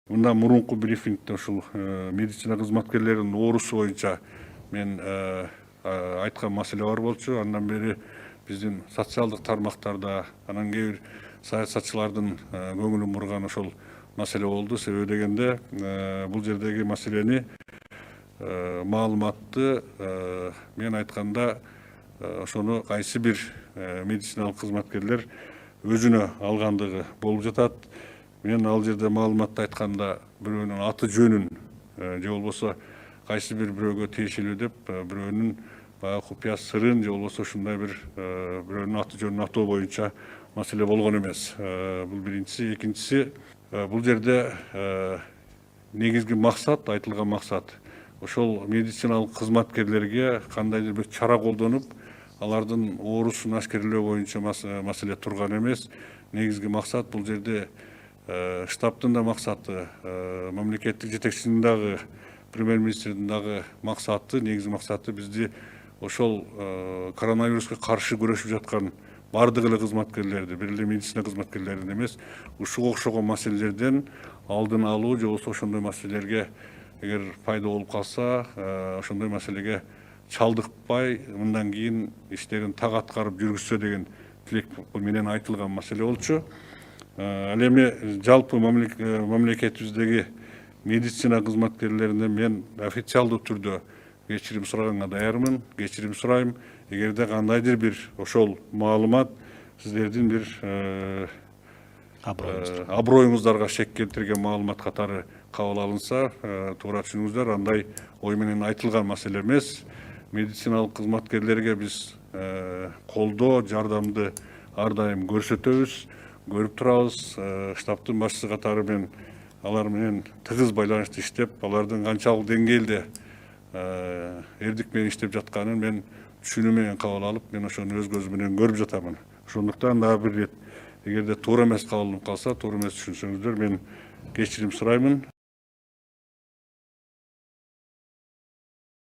Мындан мурунку брифингде ушул медицина кызматкерлеринин оорусу боюнча мен айткан маселе бар болчу. Андан бери биздин социалдык тармактарда анан кээ бир саясатчылардын көңүлүн бурган ошол маселе болду. Себеби дегенде бул жердеги маселени маалыматты мен айтканда ошону кайсы бир медициналык кызматкерлер өзүнө алгандыгы болуп жатат. Мен ал жерде маалыматты айтканда бирөөнүн аты жөнүн же болбосо кайсы бир бирөөгө тиешелүү деп бирөөнүн баягы купуя сырын же болбосо ушундай бир бирөөнүн аты жөнүн атоо боюнча маселе болгон эмес. Бул биринчиси. Экинчиси, бул жерде негизги максат, айтылган максат ошол медициналык кызматкерлерге кандайдыр бир чара колдонуп, алардын оорусун ашкерелөө боюнча маселе турган эмес. Негизги максат бул жерде штабтын да максаты, мамлекеттик жетекчинин дагы, премьер-министрдин дагы максаты, негизги максаты бизди ошол коронавируска каршы күрөшүп жаткан бардык эле кызматкерлерди, бир эле медицина кызматкерлерин эмес, ушуга окшогон маселелерден алдын алуу же болбосо ошондой маселелерге эгер пайда болуп калса, ошондой маселеге чалдыкпай, мындан кийин иштерин так аткарып жүргүзсө деген тилек менен айтылган маселе болчу. Ал эми жалпы мамлекетибиздеги медицина кызматкерлеринен мен официалдуу түрдө кечирим сураганга даярмын, кечирим сурайм. Эгерде кандайдыр бир ошол маалымат сиздердин бир аброюңуздарга шек келтирген маалымат катары кабыл алынса, туура түшүнүңүздөр, андай ой менен айтылган маселе эмес. Медициналык кызматкерлерге биз колдоо, жардамды ар дайым көрсөтөбүз, көрүп турабыз. Штабтын башчысы катары мен алар менен тыгыз байланышта иштеп, алардын канчалык деңгээлде эрдик менен иштеп жатканын мен түшүнүү менен кабыл алып, мен ошону өз көзүм менен көрүп жатамын. Ошондуктан дагы бир рет, эгерде туура эмес кабыл алынып калса, туура эмес түшүнсөңүздөр, мен кечирим сураймын.